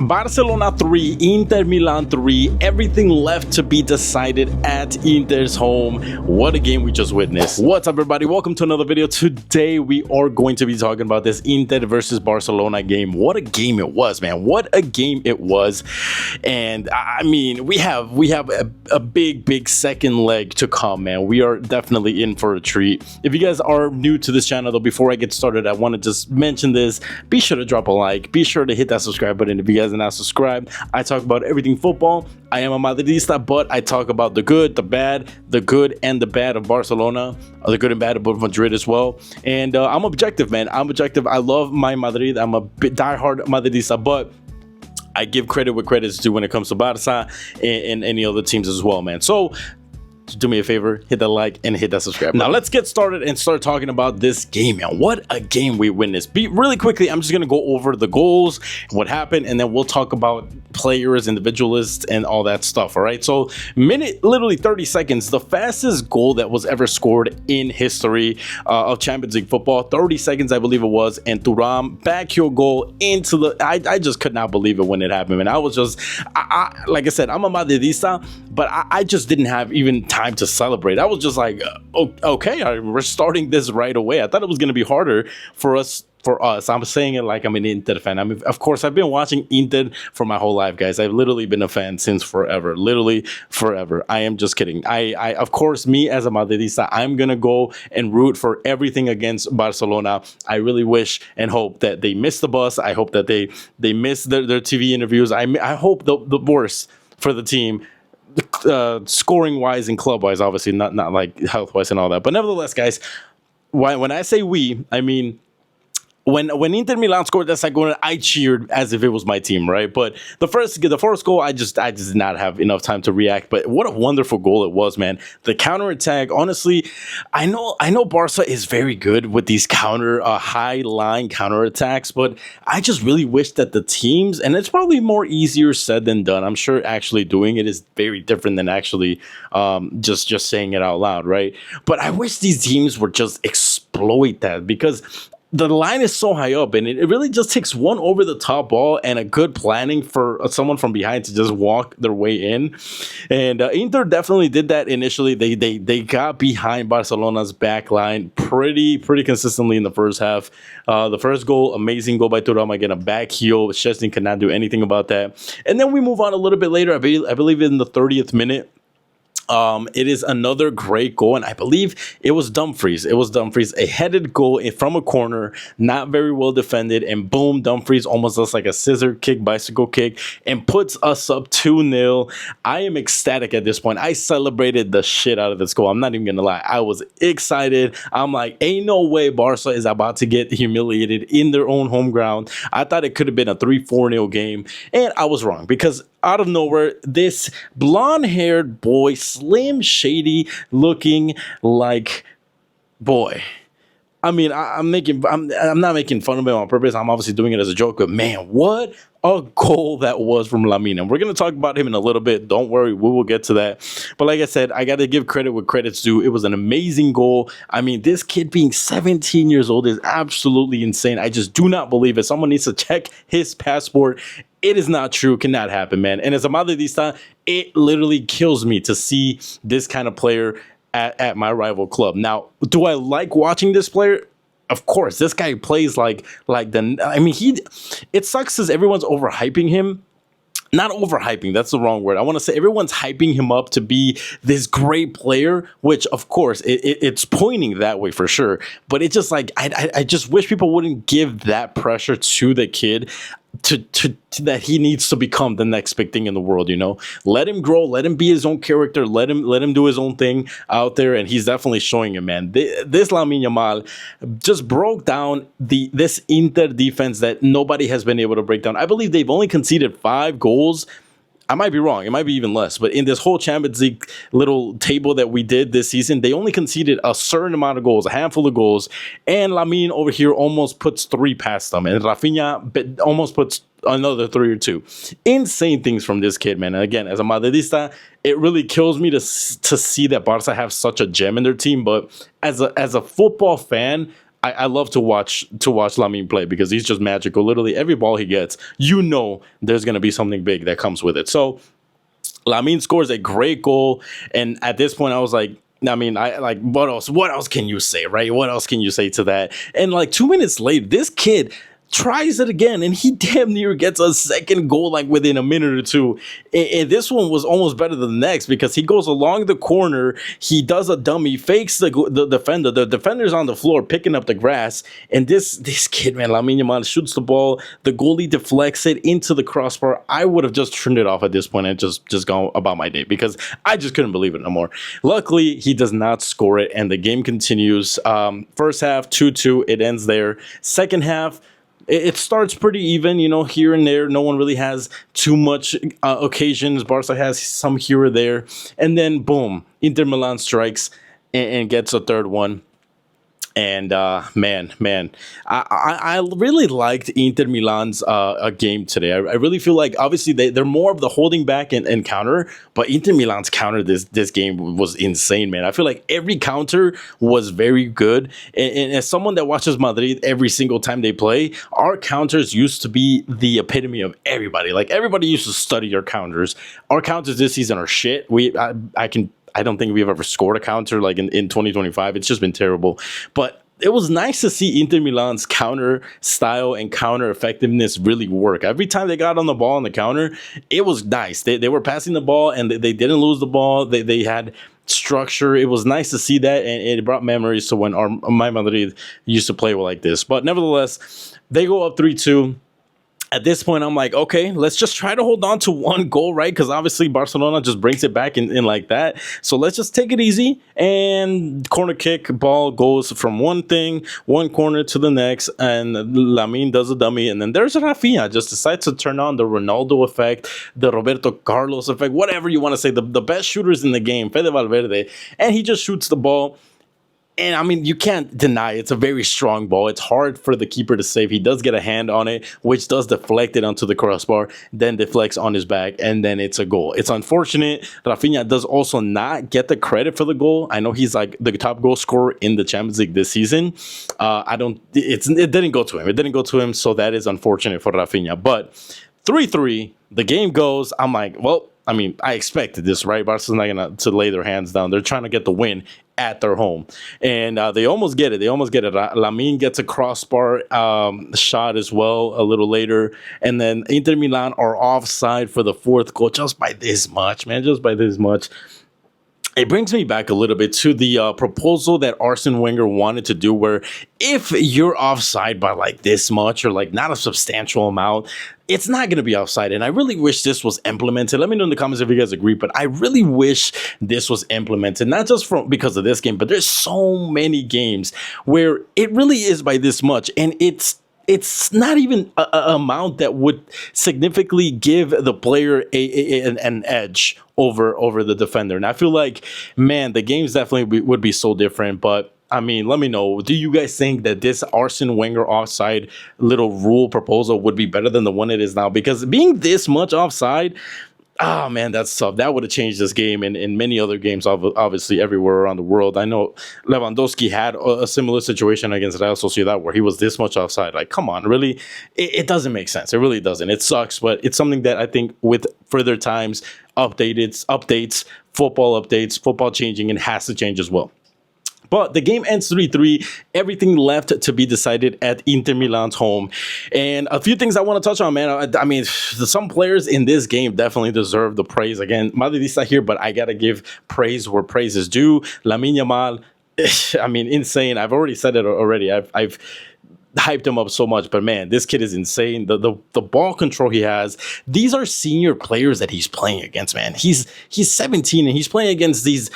Barcelona 3, Inter Milan 3, everything left to be decided at Inter's home. What a game we just witnessed. What's up, everybody? Welcome to another video. Today we are going to be talking about this Inter versus Barcelona game. What a game it was, man. What a game it was. And I mean, we have a big second leg to come, man. We are definitely in for a treat. If you guys are new to this channel, though, before I get started, I want to just mention this. Be sure to drop a like. Be sure to hit that subscribe button if you guys are not subscribed. I talk about everything football. I am a Madridista, but I talk about the good, the bad, the good and the bad of Barcelona, the good and bad of Madrid as well. And I'm objective, man. I'm objective. I love my Madrid. I'm a diehard Madridista, but I give credit where credit's due when it comes to Barca and any other teams as well, man. So do me a favor, hit that like and hit that subscribe. Now let's get started and start talking about this game, man. What a game we witnessed. Really quickly, I'm just gonna go over the goals, what happened, and then we'll talk about players, individualists, and all that stuff. All right, so literally 30 seconds, the fastest goal that was ever scored in history of Champions League football. 30 seconds, I believe it was, and Thuram backheel goal into the. I just could not believe it when it happened, man. I was just, like I said, I'm a Madridista, but I just didn't have even time to celebrate. I was just like, okay, we're starting this right away. I thought it was going to be harder for us. I'm saying it like I'm an Inter fan. I mean, of course, I've been watching Inter for my whole life, guys. I've literally been a fan since forever, literally forever. I am just kidding. I of course, me as a Madridista, I'm gonna go and root for everything against Barcelona. I really wish and hope that they miss the bus. I hope that they miss their TV interviews. I hope the worst for the team. Scoring wise and club wise, obviously not like health wise and all that, but nevertheless, guys, when I say we, I mean when Inter Milan scored that second goal, I cheered as if it was my team, right? But the first goal, I just did not have enough time to react. But what a wonderful goal it was, man. The counterattack, honestly, I know Barca is very good with these high line counterattacks, but I just really wish that the teams, and it's probably more easier said than done. I'm sure actually doing it is very different than actually just saying it out loud, right? But I wish these teams would just exploit that, because the line is so high up, and it really just takes one over the top ball and a good planning for someone from behind to just walk their way in. And Inter definitely did that initially. They got behind Barcelona's back line pretty consistently in the first half. The first goal, amazing goal by Thuram, again, a back heel. Szczesny could not do anything about that. And then we move on a little bit later. I believe in the 30th minute. It is another great goal, and I believe it was Dumfries. A headed goal from a corner, not very well defended, and boom, Dumfries almost does like a scissor kick, bicycle kick, and puts us up 2-0. I am ecstatic at this point. I celebrated the shit out of this goal. I'm not even gonna lie. I was excited. I'm like, ain't no way Barca is about to get humiliated in their own home ground. I thought it could have been a 3-4-0 game, and I was wrong, because out of nowhere, this blonde-haired boy, slim, shady looking like boy. I mean, I'm not making fun of him on purpose. I'm obviously doing it as a joke, but man, what a goal that was from Lamine. And we're going to talk about him in a little bit. Don't worry, we will get to that. But like I said, I got to give credit where credit's due. It was an amazing goal. I mean, this kid being 17 years old is absolutely insane. I just do not believe it. Someone needs to check his passport. It is not true. It cannot happen, man. And as a Madridista, it literally kills me to see this kind of player at my rival club. Now, do I like watching this player? Of course, this guy plays like the. I mean, it sucks because everyone's overhyping him. Not overhyping, that's the wrong word. I want to say everyone's hyping him up to be this great player, which of course it's pointing that way for sure. But it's just like I just wish people wouldn't give that pressure to the kid. To that he needs to become the next big thing in the world, you know. Let him grow, let him be his own character, let him do his own thing out there, and he's definitely showing it, man. This Lamine Yamal just broke down this Inter defense that nobody has been able to break down. I believe they've only conceded 5 goals. I might be wrong. It might be even less. But in this whole Champions League little table that we did this season, they only conceded a certain amount of goals, a handful of goals. And Lamine over here almost puts 3 past them. And Rafinha almost puts another 3 or 2. Insane things from this kid, man. And again, as a Madridista, it really kills me to see that Barca have such a gem in their team. But as a football fan, I love to watch Lamine play because he's just magical. Literally every ball he gets, there's gonna be something big that comes with it. So Lamine scores a great goal, and at this point, I was like, I mean, I like what else? What else can you say, right? What else can you say to that? And like 2 minutes later, this kid tries it again, and he damn near gets a second goal like within a minute or two. And this one was almost better than the next because he goes along the corner, he does a dummy, fakes the defender. The defender's on the floor picking up the grass, and this kid, man, Lamine Yamal shoots the ball. The goalie deflects it into the crossbar. I would have just turned it off at this point and just gone about my day because I just couldn't believe it no more. Luckily, he does not score it, and the game continues. First half 2-2, it ends there. Second half, it starts pretty even, here and there. No one really has too much occasions. Barca has some here or there. And then, boom, Inter Milan strikes and gets a third one. And man, I really liked Inter Milan's game today. I really feel like obviously they're more of the holding back and counter, but Inter Milan's counter this game was insane, man. I feel like every counter was very good. And as someone that watches Madrid every single time they play, our counters used to be the epitome of everybody. Like everybody used to study our counters. Our counters this season are shit. I don't think we've ever scored a counter like in 2025. It's just been terrible. But it was nice to see Inter Milan's counter style and counter effectiveness really work. Every time they got on the ball on the counter, it was nice. They were passing the ball and they didn't lose the ball. They had structure. It was nice to see that, and it brought memories to when my Madrid used to play like this. But nevertheless, they go up 3-2. At this point, I'm like, okay, let's just try to hold on to one goal, right? Because obviously Barcelona just brings it back in like that. So let's just take it easy. And corner kick, ball goes from one corner to the next. And Lamine does a dummy. And then there's Rafinha, just decides to turn on the Ronaldo effect, the Roberto Carlos effect, whatever you want to say. The best shooters in the game, Fede Valverde. And he just shoots the ball. And I mean, you can't deny it's a very strong ball. It's hard for the keeper to save. He does get a hand on it, which does deflect it onto the crossbar, then deflects on his back, and then it's a goal. It's unfortunate. Rafinha does also not get the credit for the goal. I know he's like the top goal scorer in the Champions League this season. It didn't go to him. It didn't go to him, so that is unfortunate for Rafinha. But 3-3, the game goes. I'm like, well, I mean, I expected this, right? Barcelona's not going to lay their hands down. They're trying to get the win at their home. And they almost get it. Lamine gets a crossbar shot as well a little later. And then Inter Milan are offside for the fourth goal just by this much, man. Just by this much. It brings me back a little bit to the proposal that Arsene Wenger wanted to do, where if you're offside by like this much or like not a substantial amount, it's not going to be offside. And I really wish this was implemented. Let me know in the comments if you guys agree, but I really wish this was implemented, not just because of this game, but there's so many games where it really is by this much. And it's not even an amount that would significantly give the player an edge over the defender. And I feel like, man, the games definitely would be so different. But I mean, let me know. Do you guys think that this Arsene Wenger offside little rule proposal would be better than the one it is now? Because being this much offside, oh, man, that's tough. That would have changed this game and many other games, obviously, everywhere around the world. I know Lewandowski had a similar situation against Real Sociedad where he was this much offside. Like, come on, really? It doesn't make sense. It really doesn't. It sucks, but it's something that I think with further times, updates, football changing, and has to change as well. But the game ends 3-3. Everything left to be decided at Inter Milan's home. And a few things I want to touch on, man. I mean, some players in this game definitely deserve the praise. Again, Madridista here, but I got to give praise where praise is due. Lamine Yamal, I mean, insane. I've already said it already. I've hyped him up so much, but man, this kid is insane. The ball control he has. These are senior players that he's playing against, man. He's 17 and he's playing against these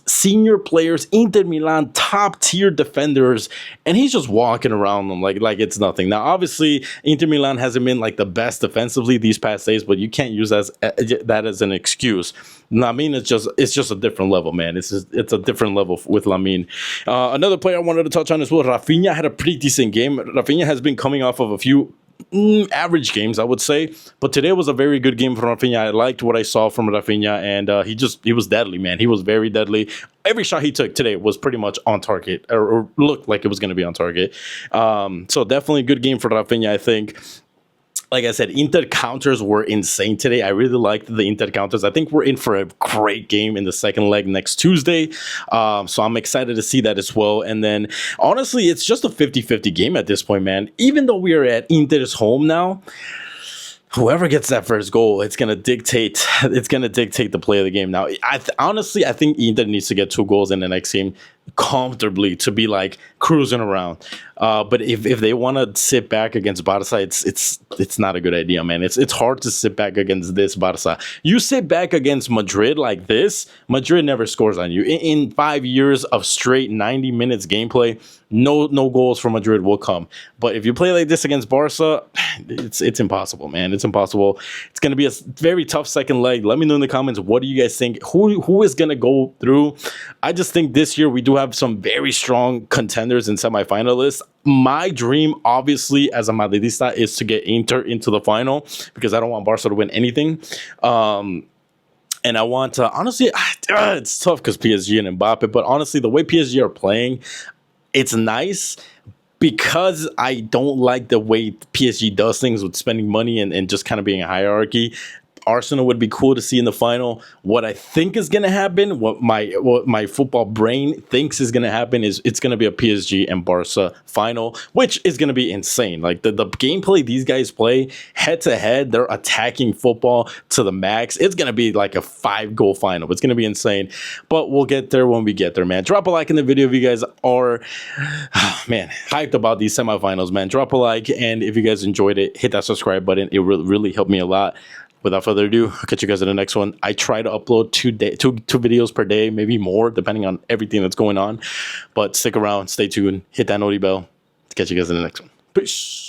senior players, Inter Milan top tier defenders, and he's just walking around them like it's nothing. Now, obviously, Inter Milan hasn't been like the best defensively these past days, but you can't use that as an excuse. Lamine it's just a different level, man. It's a different level with Lamine. Another player I wanted to touch on as well, Rafinha had a pretty decent game. Rafinha has been coming off of a few average games, I would say. But today was a very good game from Rafinha. I liked what I saw from Rafinha, and he was deadly, man. He was very deadly. Every shot he took today was pretty much on target, or looked like it was going to be on target. So definitely a good game for Rafinha, I think. Like I said, Inter counters were insane today. I really liked the Inter counters. I think we're in for a great game in the second leg next Tuesday. So I'm excited to see that as well. And then, honestly, it's just a 50-50 game at this point, man. Even though we are at Inter's home now, whoever gets that first goal, it's gonna dictate. It's gonna dictate the play of the game. Now, honestly, I think Inter needs to get 2 goals in the next game comfortably to be like cruising around. But if they want to sit back against Barca, it's not a good idea, man. It's hard to sit back against this Barca. You sit back against Madrid like this, Madrid never scores on you. In 5 years of straight 90 minutes gameplay, no goals from Madrid will come. But if you play like this against Barca, it's impossible, man. It's impossible. It's gonna be a very tough second leg. Let me know in the comments, what do you guys think? Who is gonna go through? I just think this year we do have some very strong contenders and semifinalists. My dream, obviously, as a Madridista, is to get Inter into the final because I don't want Barca to win anything. And I want to, honestly, it's tough because PSG and Mbappe, but honestly, the way PSG are playing, it's nice because I don't like the way PSG does things with spending money and just kind of being a hierarchy. Arsenal would be cool to see in the final. What I think is going to happen, what my football brain thinks is going to happen, is it's going to be a PSG and Barca final, which is going to be insane. Like the gameplay these guys play head to head, they're attacking football to the max. It's going to be like a 5-goal final. It's going to be insane, but we'll get there when we get there, man. Drop a like in the video if you guys are, man, hyped about these semifinals, man. Drop a like, and if you guys enjoyed it, hit that subscribe button. It really helped me a lot. Without further ado, I'll catch you guys in the next one. I try to upload two videos per day, maybe more, depending on everything that's going on. But stick around, stay tuned, hit that noti bell. Catch you guys in the next one. Peace.